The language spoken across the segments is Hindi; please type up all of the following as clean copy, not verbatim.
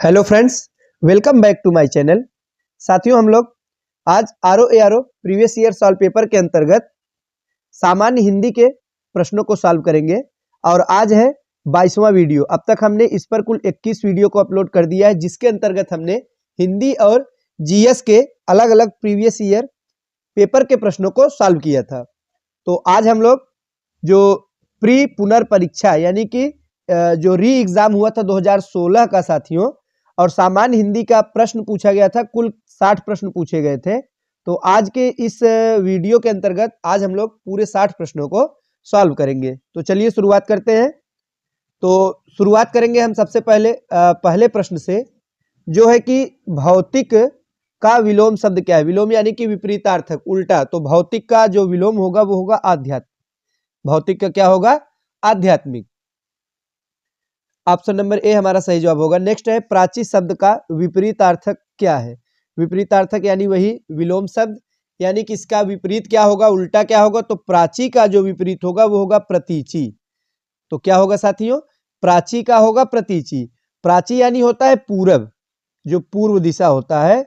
Hello friends, welcome back to my channel. साथियों, हम लोग आज our previous year solve paper के अंतर्गत सामान्य हिंदी के प्रश्नों को सॉल्व करेंगे और आज है 22वां वीडियो। अब तक हमने इस पर कुल 21 वीडियो को अपलोड कर दिया है, जिसके अंतर्गत हमने हिंदी और जीएस के अलग अलग प्रीवियस ईयर पेपर के प्रश्नों को सॉल्व किया था। तो आज हम लोग जो प्री पुनर्परीक्षा यानी कि जो री एग्जाम हुआ था 2016 का साथियों, और सामान्य हिंदी का प्रश्न पूछा गया था, कुल 60 प्रश्न पूछे गए थे। तो आज के इस वीडियो के अंतर्गत आज हम लोग पूरे 60 प्रश्नों को सॉल्व करेंगे। तो चलिए शुरुआत करते हैं। तो शुरुआत करेंगे हम सबसे पहले पहले प्रश्न से, जो है कि भौतिक का विलोम शब्द क्या है। विलोम यानी कि विपरीतार्थक, उल्टा। तो भौतिक का जो विलोम होगा वो होगा आध्यात्मिक। भौतिक का क्या होगा? आध्यात्मिक। ऑप्शन नंबर ए हमारा सही जवाब होगा। नेक्स्ट है, प्राची शब्द का विपरीतार्थक क्या है। विपरीतार्थक यानी वही विलोम शब्द, यानी कि इसका विपरीत क्या होगा, उल्टा क्या होगा। तो प्राची का जो विपरीत होगा वो होगा प्रतीची। तो क्या होगा साथियों? प्राची का होगा प्रतीची। प्राची यानी होता है पूरब, जो पूर्व दिशा होता है,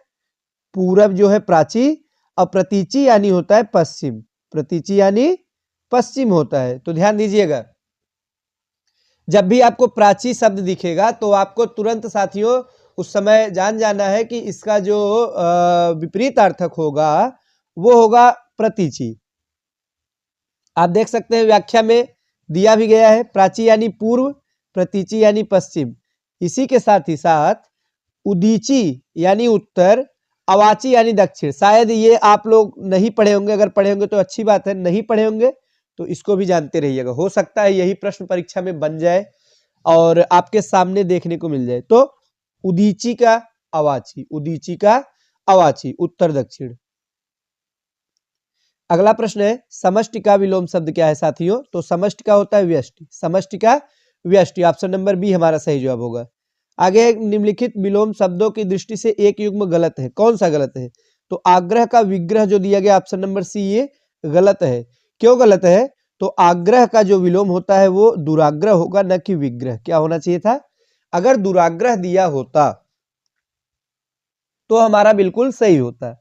पूरब जो है प्राची। और प्रतीची यानी होता है पश्चिम। प्रतीची यानी पश्चिम होता है। तो ध्यान दीजिएगा, जब भी आपको प्राची शब्द दिखेगा तो आपको तुरंत साथियों उस समय जान जाना है कि इसका जो विपरीत अर्थक होगा वो होगा प्रतीची। आप देख सकते हैं व्याख्या में दिया भी गया है, प्राची यानी पूर्व, प्रतीची यानी पश्चिम। इसी के साथ ही साथ उदीची यानी उत्तर, अवाची यानी दक्षिण। शायद ये आप लोग नहीं पढ़े होंगे, अगर पढ़े होंगे तो अच्छी बात है, नहीं पढ़े होंगे तो इसको भी जानते रहिएगा। हो सकता है यही प्रश्न परीक्षा में बन जाए और आपके सामने देखने को मिल जाए। तो उदीची का अवाची, उदीची का अवाची, उत्तर दक्षिण। अगला प्रश्न है, समष्टि का विलोम शब्द क्या है साथियों। तो समष्टि का होता है व्यष्टि। समष्टि का व्यष्टि, ऑप्शन नंबर बी हमारा सही जवाब होगा। आगे, निम्नलिखित विलोम शब्दों की दृष्टि से एक युग्म गलत है। कौन सा गलत है? तो आग्रह का विग्रह जो दिया गया, ऑप्शन नंबर सी, ये गलत है। क्यों गलत है? तो आग्रह का जो विलोम होता है वो दुराग्रह होगा, न कि विग्रह। क्या होना चाहिए था? अगर दुराग्रह दिया होता तो हमारा बिल्कुल सही होता।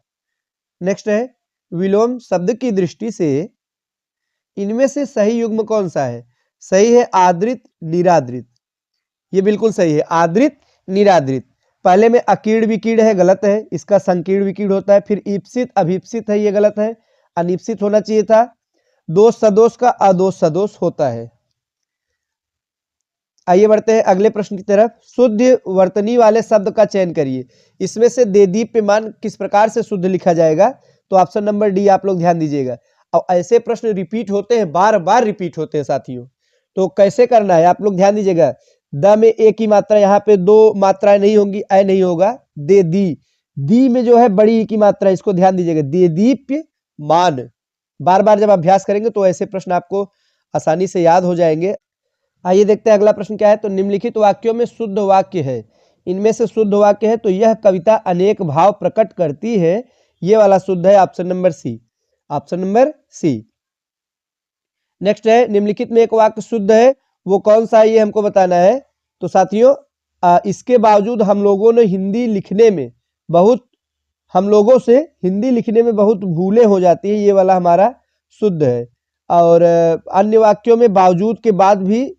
नेक्स्ट है, विलोम शब्द की दृष्टि से इनमें से सही युग्म कौन सा है। सही है आदृत निरादृत। ये बिल्कुल सही है, आदृत निरादृत। पहले में अकीर्ण विकीर्ण है, गलत है, इसका संकीर्ण विकीर्ण होता है। फिर ईप्सित अभीप्सित है, ये गलत है, अनिप्सित होना चाहिए था। दोष सदोष का अदोष सदोष होता है। आइए बढ़ते हैं अगले प्रश्न की तरफ। शुद्ध वर्तनी वाले शब्द का चयन करिए। इसमें से देदीप्यमान किस प्रकार से शुद्ध लिखा जाएगा। तो ऑप्शन नंबर डी आप लोग ध्यान दीजिएगा। और ऐसे प्रश्न रिपीट होते हैं, बार बार रिपीट होते हैं साथियों। तो कैसे करना है आप लोग ध्यान दीजिएगा। द में एक ही मात्रा, यहाँ पे दो मात्राएं नहीं होंगी, ऐ नहीं होगा। दे दी में जो है बड़ी ई की मात्रा, इसको ध्यान दीजिएगा। देदीप्य मान। बार बार जब अभ्यास करेंगे तो ऐसे प्रश्न आपको आसानी से याद हो जाएंगे। आइए देखते हैं अगला प्रश्न क्या है। तो निम्नलिखित वाक्यों में शुद्ध वाक्य है। इनमें से शुद्ध वाक्य है तो यह कविता अनेक भाव प्रकट करती है, ये वाला शुद्ध है, option number C. Option number C. Next है, निम्नलिखित में एक वाक्य शुद्ध है, वो कौन सा है ये हमको बताना है। तो साथियों इसके बावजूद हम लोगों ने हिंदी लिखने में बहुत, हम लोगों से हिंदी लिखने में बहुत भूलें हो जाती है, ये वाला हमारा शुद्ध है। और अन्य वाक्यों में बावजूद के बाद भी,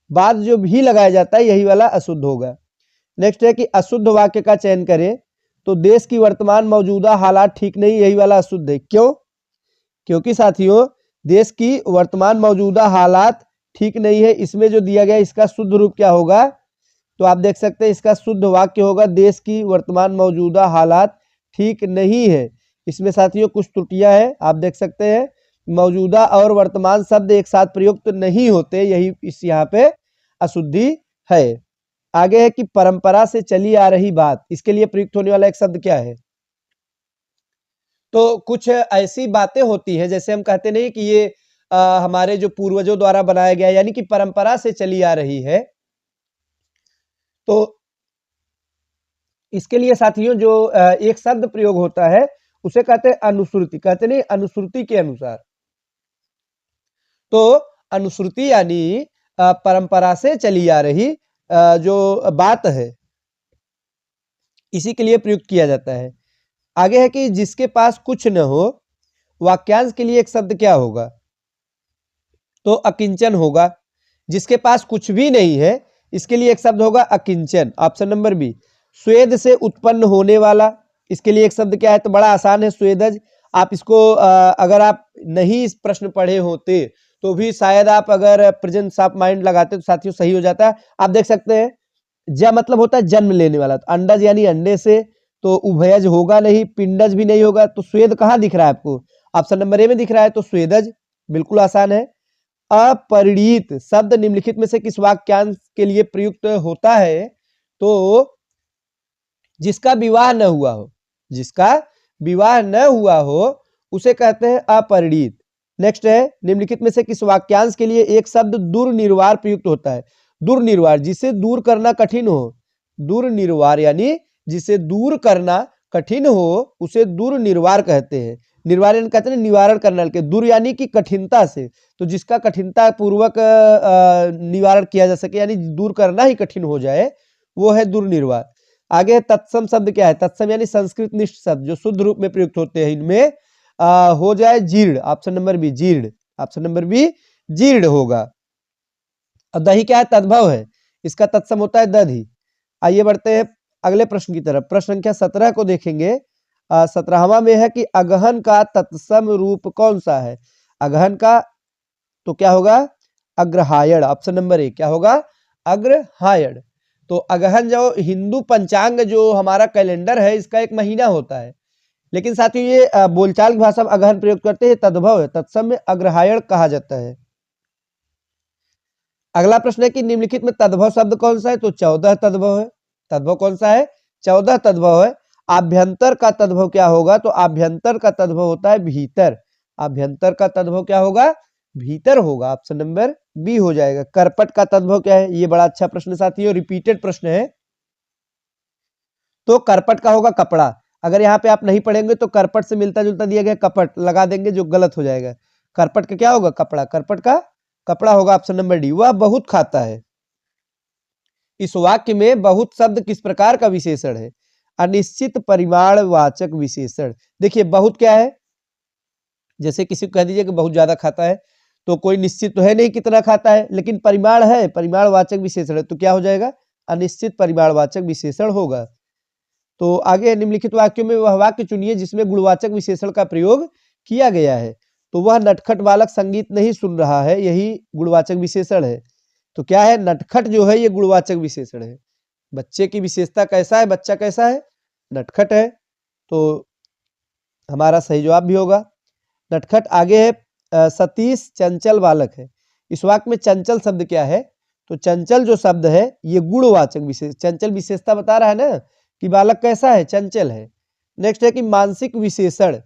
बाद जो भी लगाया जाता है, यही वाला अशुद्ध होगा। नेक्स्ट है कि अशुद्ध वाक्य का चयन करें। तो देश की वर्तमान मौजूदा हालात ठीक नहीं, यही वाला अशुद्ध है। क्यों? क्योंकि साथियों देश की वर्तमान मौजूदा हालात ठीक नहीं है, इसमें जो दिया गया इसका शुद्ध रूप क्या होगा। तो आप देख सकते हैं इसका शुद्ध वाक्य होगा, देश की वर्तमान मौजूदा हालात ठीक नहीं है। इसमें साथियों कुछ त्रुटियां हैं, आप देख सकते हैं। मौजूदा और वर्तमान शब्द एक साथ प्रयुक्त नहीं होते, यही इस यहाँ पे अशुद्धि है। आगे है कि परंपरा से चली आ रही बात, इसके लिए प्रयुक्त होने वाला एक शब्द क्या है। तो कुछ ऐसी बातें होती हैं, जैसे हम कहते नहीं कि ये हमारे जो पूर्वजों द्वारा बनाया गया, यानी कि परंपरा से चली आ रही है। तो इसके लिए साथियों जो एक शब्द प्रयोग होता है उसे कहते हैं अनुश्रुति। कहते नहीं, अनुश्रुति के अनुसार। तो अनुश्रुति यानी परंपरा से चली आ रही जो बात है। इसी के लिए प्रयुक्त किया जाता है। आगे है कि जिसके पास कुछ न हो, वाक्यांश के लिए एक शब्द क्या होगा? तो अकिंचन होगा। जिसके पास कुछ भी नहीं है, इसके लिए एक शब्द होगा अकिंचन, ऑप्शन नंबर बी। स्वेद से उत्पन्न होने वाला, इसके लिए एक शब्द क्या है? तो बड़ा आसान है, स्वेदज। आप इसको अगर आप नहीं इस प्रश्न पढ़े होते तो भी शायद आप अगर प्रेजेंस ऑफ माइंड लगाते तो साथियों सही हो जाता। आप देख सकते हैं, ज मतलब होता है जन्म लेने वाला, तो अंडज यानी अंडे से, तो उभयज होगा नहीं, पिंडज भी नहीं होगा, तो स्वेद कहाँ दिख रहा है आपको? ऑप्शन नंबर ए में दिख रहा है, तो स्वेदज बिल्कुल आसान है। अपरिणीत शब्द निम्नलिखित में से किस वाक्यांश के लिए प्रयुक्त होता है? तो जिसका विवाह न हुआ हो, जिसका विवाह न हुआ हो उसे कहते हैं अपरिणीत। नेक्स्ट है, निम्नलिखित में से किस वाक्यांश के लिए एक शब्द दुर्निर्वार प्रयुक्त होता है? दुर्निर्वार, जिसे दूर करना कठिन हो। दुर्निर्वार यानी जिसे दूर करना कठिन हो उसे दुर्निर्वार कहते हैं। निर्वार यानी कहते हैं निवारण करने के, दूर यानी कि कठिनता से, तो जिसका कठिनता पूर्वक निवारण किया जा सके, यानी दूर करना ही कठिन हो जाए, वो है दुर्निर्वार। आगे तत्सम शब्द क्या है? तत्सम यानी संस्कृत निष्ठ शब्द जो शुद्ध रूप में प्रयुक्त होते हैं, इनमें हो जाए जीर्ण, ऑप्शन नंबर बी जीर्ण, ऑप्शन नंबर बी जीर्ण होगा। और दही क्या है? तद्भव है, इसका तत्सम होता है दधि। आइए बढ़ते हैं अगले प्रश्न की तरफ। प्रश्न संख्या 17 को देखेंगे। 17वां में है कि अगहन का तत्सम रूप कौन सा है? अगहन का तो क्या होगा? अग्रहायण, ऑप्शन नंबर ए क्या होगा? अग्रहायण। तो अगहन जो हिंदू पंचांग जो हमारा कैलेंडर है, इसका एक महीना होता है, लेकिन साथियों ये बोलचाल की भाषा में अगहन प्रयोग करते हैं, तद्भव है, तत्सम में अग्रहायण कहा जाता है। अगला प्रश्न है कि निम्नलिखित में तद्भव शब्द कौन सा है? तो 14 तद्भव है। तद्भव कौन सा है? 14 तद्भव है। आभ्यंतर का तद्भव क्या होगा? तो आभ्यंतर का तद्भव होता है भीतर। आभ्यंतर का तद्भव क्या होगा? भीतर होगा, ऑप्शन नंबर बी हो जाएगा। करपट का तद्भव क्या है? ये बड़ा अच्छा प्रश्न साथियों, रिपीटेड प्रश्न है। तो करपट का होगा कपड़ा। अगर यहाँ पे आप नहीं पढ़ेंगे तो करपट से मिलता जुलता दिया गया कपट लगा देंगे, जो गलत हो जाएगा। करपट का क्या होगा? कपड़ा। करपट का कपड़ा होगा, ऑप्शन नंबर डी। वह बहुत खाता है। इस वाक्य में बहुत शब्द किस प्रकार का विशेषण है? अनिश्चित परिमाणवाचक विशेषण। देखिए बहुत क्या है? जैसे किसी को कह दीजिए कि बहुत ज्यादा खाता है, तो कोई निश्चित तो है नहीं कितना खाता है, लेकिन परिमाण है, परिमाणवाचक विशेषण है, तो क्या हो जाएगा? अनिश्चित परिमाणवाचक विशेषण होगा। तो आगे निम्नलिखित वाक्यों में वह वाक्य चुनिए जिसमें गुणवाचक विशेषण का प्रयोग किया गया है। तो वह नटखट बालक संगीत नहीं सुन रहा है, यही गुणवाचक विशेषण है। तो क्या है? नटखट जो है ये गुणवाचक विशेषण है। बच्चे की विशेषता कैसा है? बच्चा कैसा है? नटखट है, तो हमारा सही जवाब भी होगा नटखट। आगे है सतीश चंचल बालक है। इस वाक्य में चंचल शब्द क्या है? तो चंचल जो शब्द है ये गुणवाचक विशेष, चंचल विशेषता बता रहा है ना कि बालक कैसा है? चंचल है। नेक्स्ट है कि मानसिक विशेषण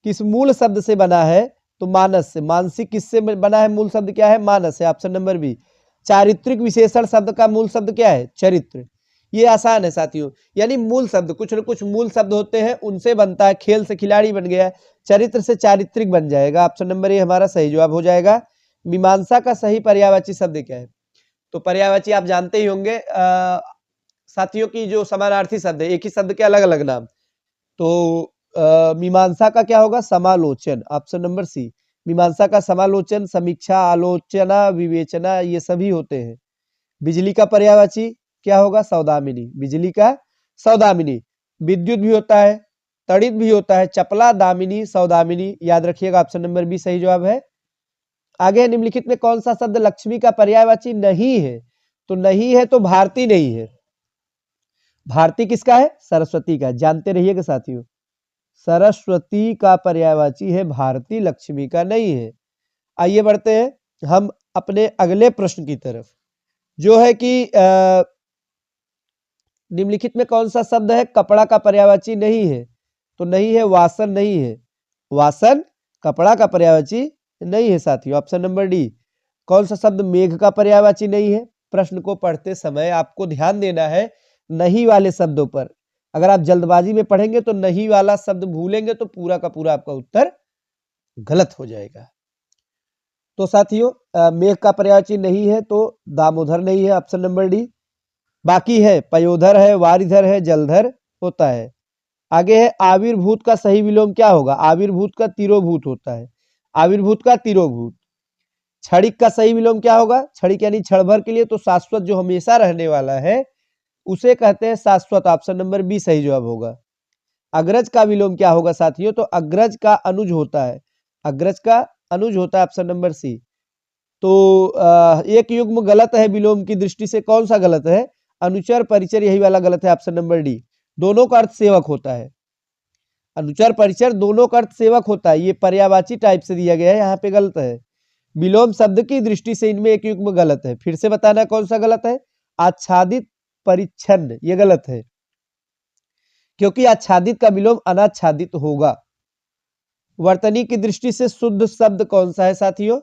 किस मूल शब्द से बना है? तो मानस से। मानसिक किससे बना है? मूल शब्द क्या है? मानस है, ऑप्शन नंबर बी। चारित्रिक विशेषण शब्द का मूल शब्द क्या है? चरित्र। ये आसान है साथियों, यानी मूल शब्द, कुछ न कुछ मूल शब्द होते हैं, उनसे बनता है। खेल से खिलाड़ी बन गया, चरित्र से चारित्रिक बन जाएगा, ऑप्शन नंबर ए हमारा सही जवाब हो जाएगा। मीमांसा का सही पर्यायवाची शब्द क्या है? तो पर्यायवाची आप जानते ही होंगे साथियों की जो समानार्थी शब्द है, एक ही शब्द के अलग अलग नाम। तो मीमांसा का क्या होगा? समालोचन, ऑप्शन नंबर सी। मीमांसा का समालोचन, समीक्षा, आलोचना, विवेचना, ये सभी होते हैं। बिजली का पर्यायवाची क्या होगा? सौदामिनी। बिजली का सौदामिनी। विद्युत भी होता है, तड़ित भी होता है, चपला, दामिनी, सौदामिनी, याद रखिएगा, ऑप्शन नंबर बी सही जवाब है। आगे निम्नलिखित में कौन सा शब्द लक्ष्मी का पर्यायवाची नहीं है? तो नहीं है तो भारती नहीं है। भारती किसका है? सरस्वती का। जानते रहिएगा साथियों, सरस्वती का पर्यायवाची है भारती, लक्ष्मी का नहीं है। आइए बढ़ते हैं हम अपने अगले प्रश्न की तरफ, जो है कि निम्नलिखित में कौन सा शब्द है कपड़ा का पर्यायवाची नहीं है? तो नहीं है वासन, नहीं है वासन कपड़ा का पर्यायवाची नहीं है साथियों, ऑप्शन नंबर डी। कौन सा शब्द मेघ का पर्यायवाची नहीं है? प्रश्न को पढ़ते समय आपको ध्यान देना है नहीं वाले शब्दों पर। अगर आप जल्दबाजी में पढ़ेंगे तो नहीं वाला शब्द भूलेंगे तो पूरा का पूरा आपका उत्तर गलत हो जाएगा। तो साथियों मेघ का पर्यायवाची नहीं है तो दामोदर नहीं है, ऑप्शन नंबर डी। बाकी है पयोधर है, वारिधर है, जलधर होता है। आगे है आविर्भूत का सही विलोम क्या होगा? आविर्भूत का तिरोभूत होता है। आविर्भूत का तिरोभूत। क्षणिक का सही विलोम क्या होगा? क्षणिक यानी क्षण भर के लिए, तो शाश्वत जो हमेशा रहने वाला है उसे कहते हैं शाश्वत। ऑप्शन नंबर बी सही जवाब होगा। अग्रज का विलोम क्या होगा साथियों? तो अग्रज का अनुज होता है। अग्रज का अनुज होता है, ऑप्शन नंबर सी। तो एक युग्म गलत है विलोम की दृष्टि से, कौन सा गलत है? अनुचर परिचर, यही वाला गलत है, ऑप्शन नंबर डी। दोनों का अर्थ सेवक होता है। अनुचर परिचर दोनों का अर्थ सेवक होता है। ये पर्यायवाची टाइप से दिया गया है, यहाँ पे गलत है। विलोम शब्द की दृष्टि से इनमें एक युग्म गलत है। फिर से बताना कौन सा गलत है? आच्छादित परिच्छन्न, ये गलत है, क्योंकि आच्छादित का विलोम अनाच्छादित होगा। वर्तनी की दृष्टि से शुद्ध शब्द कौन सा है साथियों?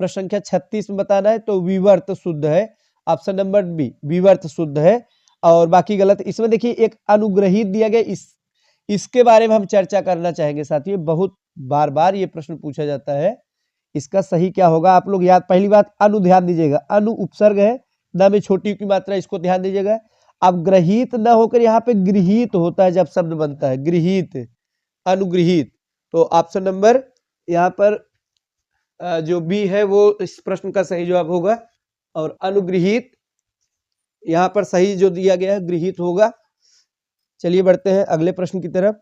प्रश्न संख्या 36 में बताना है, तो विवर्त शुद्ध है, ऑप्शन नंबर बी विवर्त शुद्ध है, और बाकी गलत। इसमें देखिए एक अनुग्रहित दिया गया, इसके बारे में हम चर्चा करना चाहेंगे साथियों। बहुत बार बार ये प्रश्न पूछा जाता है, इसका सही क्या होगा? आप लोग याद, पहली बात अनु ध्यान दीजिएगा, अनु उपसर्ग है, न में छोटी की मात्रा, इसको ध्यान दीजिएगा। अब ग्रहित न होकर यहाँ पे गृहीत होता है जब शब्द बनता है, गृहीत, अनुगृहीत। तो ऑप्शन नंबर यहाँ पर जो बी है वो इस प्रश्न का सही जवाब होगा, और अनुगृहीत यहाँ पर सही जो दिया गया है गृहीत होगा। चलिए बढ़ते हैं अगले प्रश्न की तरफ।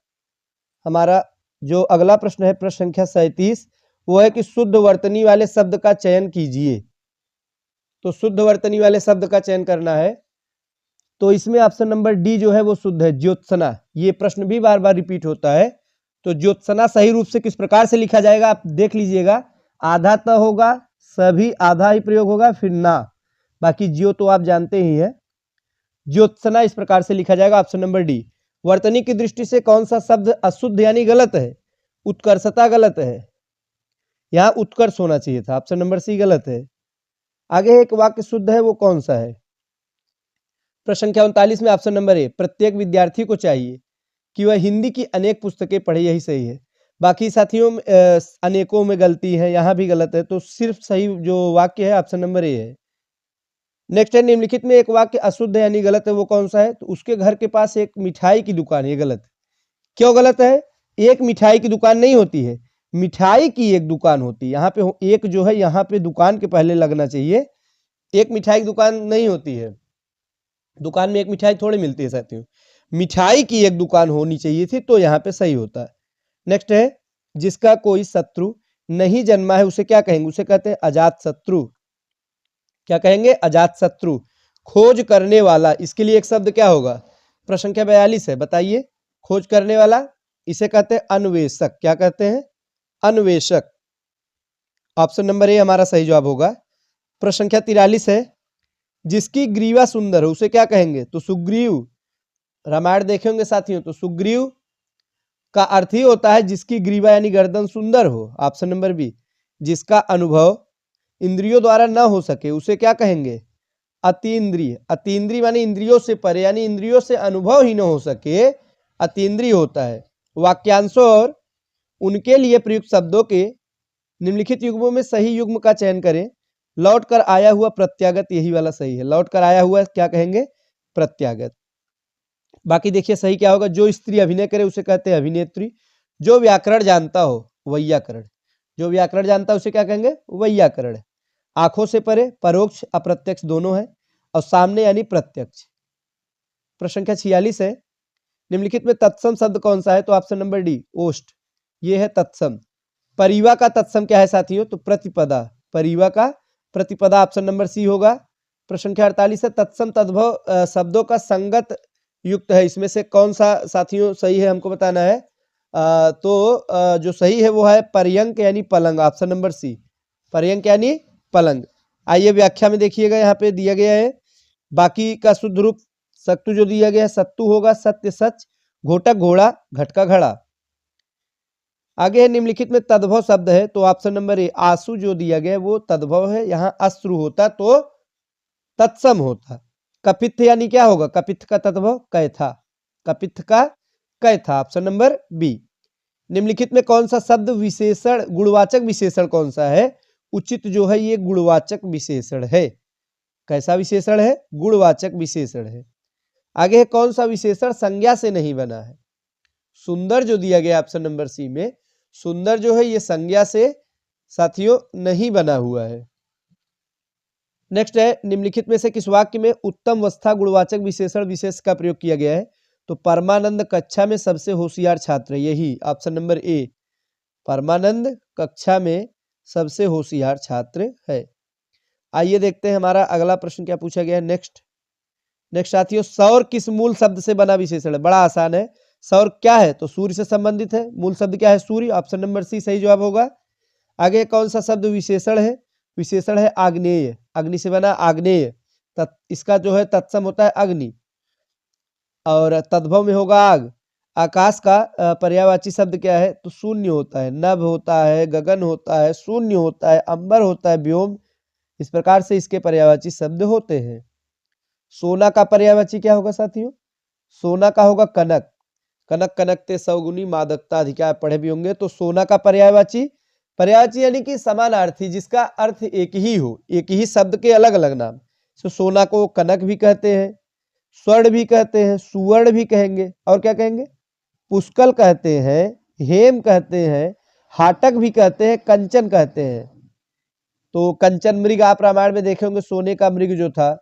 हमारा जो अगला प्रश्न है, प्रश्न संख्या 37, वो है कि शुद्ध वर्तनी वाले शब्द का चयन कीजिए। तो शुद्ध वर्तनी वाले शब्द का चयन करना है, तो इसमें ऑप्शन नंबर डी जो है वो शुद्ध है, ज्योत्सना। ये प्रश्न भी बार बार रिपीट होता है। तो ज्योत्सना सही रूप से किस प्रकार से लिखा जाएगा आप देख लीजिएगा। आधा त होगा, सभी आधा ही प्रयोग होगा, फिर ना, बाकी ज्यो तो आप जानते ही हैं। ज्योत्सना इस प्रकार से लिखा जाएगा, ऑप्शन नंबर डी। वर्तनी की दृष्टि से कौन सा शब्द अशुद्ध यानी गलत है? उत्कर्षता गलत है, यहाँ उत्कर्ष होना चाहिए था, ऑप्शन नंबर सी गलत है। आगे एक वाक्य शुद्ध है, वो कौन सा है? प्रश्न संख्या 39 में ऑप्शन नंबर ए, प्रत्येक विद्यार्थी को चाहिए कि वह हिंदी की अनेक पुस्तकें पढ़े, यही सही है। बाकी साथियों अनेकों में गलती है, यहाँ भी गलत है, तो सिर्फ सही जो वाक्य है ऑप्शन नंबर ए है। नेक्स्ट है, निम्नलिखित में एक वाक्य अशुद्ध यानी गलत है, वो कौन सा है? तो उसके घर के पास एक मिठाई की दुकान, ये गलत है। क्यों गलत है? एक मिठाई की दुकान नहीं होती है, मिठाई की एक दुकान होती है। यहाँ पे एक जो है, यहाँ पे दुकान के पहले लगना चाहिए। एक मिठाई की दुकान नहीं होती है, दुकान में एक मिठाई थोड़ी मिलती है साथियों, मिठाई की एक दुकान होनी चाहिए थी, तो यहाँ पे सही होता है। नेक्स्ट है, जिसका कोई शत्रु नहीं जन्मा है उसे क्या कहेंगे? उसे कहते हैं अजात शत्रु। क्या कहेंगे? अजात शत्रु। खोज करने वाला, इसके लिए एक शब्द क्या होगा? प्रश्न संख्या 42 है, बताइए। खोज करने वाला इसे कहते हैं अन्वेषक। क्या कहते हैं? अन्वेषक। ऑप्शन नंबर ए हमारा सही जवाब होगा। प्रश्न संख्या 43 है, जिसकी ग्रीवा सुंदर है उसे क्या कहेंगे? तो सुग्रीव। रामायण देखे होंगे साथियों, तो सुग्रीव का अर्थ ही होता है जिसकी ग्रीवा यानी गर्दन सुंदर हो, ऑप्शन नंबर बी। जिसका अनुभव इंद्रियों द्वारा न हो सके उसे क्या कहेंगे? अतीन्द्रिय। अतीन्द्रिय माने इंद्रियों से परे, यानी इंद्रियों से अनुभव ही न हो सके, अतीन्द्रिय होता है। वाक्यांशों और उनके लिए प्रयुक्त शब्दों के निम्नलिखित युग्मों में सही युग्म का चयन करें। लौट कर आया हुआ प्रत्यागत, यही वाला सही है। लौट कर आया हुआ क्या कहेंगे? प्रत्यागत। बाकी देखिए सही क्या होगा? जो स्त्री अभिनय करे उसे कहते हैं अभिनेत्री। जो व्याकरण जानता हो वैयाकरण। जो व्याकरण जानता है उसे क्या कहेंगे? वैयाकरण। आंखों से परे, परोक्ष अप्रत्यक्ष दोनों है, और सामने यानी प्रत्यक्ष। प्रश्न संख्या 46 है, निम्नलिखित में तत्सम शब्द कौन सा है? तो ऑप्शन नंबर डी, ओष्ठ, ये है तत्सम। परिवा का तत्सम क्या है साथियों? तो प्रतिपदा। परिवा का प्रतिपदा, ऑप्शन नंबर सी होगा। प्रश्न संख्या 48 है, तत्सम तद्भव शब्दों का संगत युक्त है, इसमें से कौन सा साथियों सही है, हमको बताना है। जो सही है वो है पर्यंक यानी पलंग, ऑप्शन नंबर सी, पर्यंक यानी पलंग। आइए व्याख्या में देखिएगा, यहाँ पे दिया गया है बाकी का शुद्ध रूप। सत्तु जो दिया गया है, सत्तु होगा सत्य सच, घोटक घोड़ा, घटका घड़ा। आगे है, निम्नलिखित में तद्भव शब्द है, तो ऑप्शन नंबर ए, आंसू जो दिया गया है वो तद्भव है। यहाँ अश्रु होता तो तत्सम होता। कपित्थ यानी क्या होगा? कपित्थ का तद्भव कैथा, कपित्थ का कैथा, ऑप्शन नंबर बी। निम्नलिखित में कौन सा शब्द विशेषण, गुणवाचक विशेषण कौन सा है? उचित जो है ये गुणवाचक विशेषण है। कैसा विशेषण है? गुणवाचक विशेषण है। आगे है कौन सा विशेषण संज्ञा से नहीं बना है? सुंदर जो दिया गया ऑप्शन नंबर सी में, सुंदर जो है ये संज्ञा से साथियों नहीं बना हुआ है। नेक्स्ट है निम्नलिखित में से किस वाक्य में उत्तम अवस्था गुणवाचक विशेषण विशेष का प्रयोग किया गया है? तो परमानंद कक्षा में सबसे होशियार छात्र, यही ऑप्शन नंबर ए, परमानंद कक्षा में सबसे होशियार छात्र है। आइए देखते हैं हमारा अगला प्रश्न क्या पूछा गया है। नेक्स्ट साथियों, सौर किस मूल शब्द से बना विशेषण है? बड़ा आसान है। सौर क्या है? तो सूर्य से संबंधित है। मूल शब्द क्या है? सूर्य। ऑप्शन नंबर सी सही जवाब होगा। आगे कौन सा शब्द विशेषण है? विशेषण है आग्नेय। अग्नि से बना आग्नेय, इसका जो है तत्सम होता है अग्नि और तद्भव में होगा आग। आकाश का पर्यायवाची शब्द क्या है? तो शून्य होता है। नभ होता है, गगन होता है, शून्य होता है, अंबर होता है, व्योम, इस प्रकार से इसके पर्यायवाची शब्द होते हैं। सोना का पर्यायवाची क्या होगा साथियों? सोना का होगा कनक। कनक कनकते सौगुनी मादकता अधिकार पढ़े भी होंगे। तो सोना का पर्यायवाची यानी कि समानार्थी, जिसका अर्थ एक ही हो, एक ही शब्द के अलग अलग नाम। तो सोना को कनक भी कहते हैं, स्वर्ण भी कहते हैं, सुवर्ण भी कहेंगे, और क्या कहेंगे? पुष्कल कहते हैं, हेम कहते हैं, हाटक भी कहते हैं, कंचन कहते हैं। तो कंचन मृग आप रामायण में देखे होंगे, सोने का मृग जो था,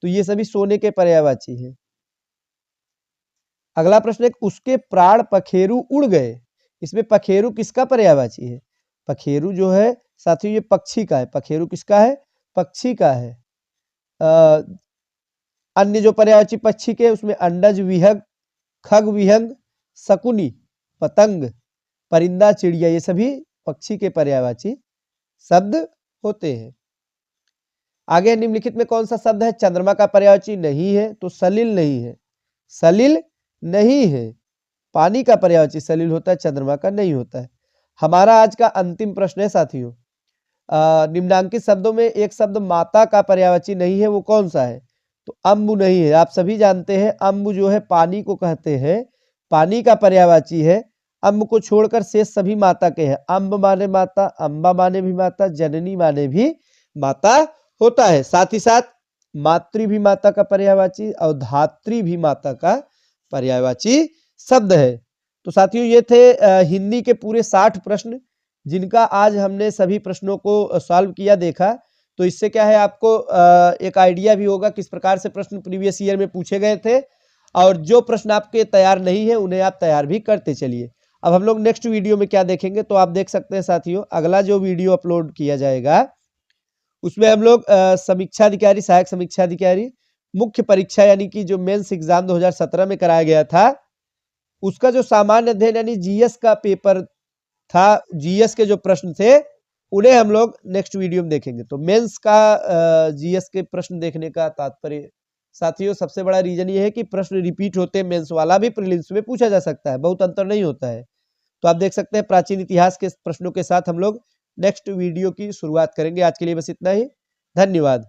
तो ये सभी सोने के पर्यायवाची हैं। अगला प्रश्न है, उसके प्राण पखेरु उड़ गए। इसमें पखेरु किसका पर्यायवाची है? पखेरु जो है साथियों ये पक्षी का है। पखेरु किसका है? पक्षी का है। अन्य जो पर्यायवाची पक्षी के, उसमें अंडज, विहग, खग, विहंग, शकुनी, पतंग, परिंदा, चिड़िया, ये सभी पक्षी के पर्यायवाची शब्द होते हैं। आगे निम्नलिखित में कौन सा शब्द है चंद्रमा का पर्यायवाची नहीं है? तो सलिल नहीं है। सलिल नहीं है। पानी का पर्यायवाची सलिल होता है, चंद्रमा का नहीं होता है। हमारा आज का अंतिम प्रश्न है साथियों, निम्नांकित शब्दों में एक शब्द माता का पर्यायवाची नहीं है, वो कौन सा है? तो अम्बु नहीं है। आप सभी जानते हैं अम्बु जो है पानी को कहते हैं, पानी का पर्यायवाची है। अम्ब को छोड़कर शेष सभी माता के हैं। अम्ब माने माता, अम्बा माने भी माता, जननी माने भी माता होता है। साथ ही साथ मातृ भी माता का पर्यायवाची और धात्री भी माता का पर्यायवाची शब्द है। तो साथियों ये थे हिंदी के पूरे 60 प्रश्न, जिनका आज हमने सभी प्रश्नों को सॉल्व किया, देखा। तो इससे क्या है, आपको एक आइडिया भी होगा किस प्रकार से प्रश्न प्रीवियस ईयर में पूछे गए थे, और जो प्रश्न आपके तैयार नहीं है उन्हें आप तैयार भी करते चलिए। अब हम लोग नेक्स्ट वीडियो में क्या देखेंगे, तो आप देख सकते हैं साथियों, अगला जो वीडियो अपलोड किया जाएगा उसमें हम लोग समीक्षा अधिकारी, सहायक समीक्षा अधिकारी, मुख्य परीक्षा यानी कि जो मेंस एग्जाम 2017 में कराया गया था, उसका जो सामान्य अध्ययन यानी जीएस का पेपर था, जीएस के जो प्रश्न थे उन्हें हम लोग नेक्स्ट वीडियो में देखेंगे। तो मेंस का जीएस के प्रश्न देखने का तात्पर्य साथियों सबसे बड़ा रीजन ये है कि प्रश्न रिपीट होते हैं। मेंस वाला भी प्रीलिम्स में पूछा जा सकता है, बहुत अंतर नहीं होता है। तो आप देख सकते हैं प्राचीन इतिहास के प्रश्नों के साथ हम लोग नेक्स्ट वीडियो की शुरुआत करेंगे। आज के लिए बस इतना ही, धन्यवाद।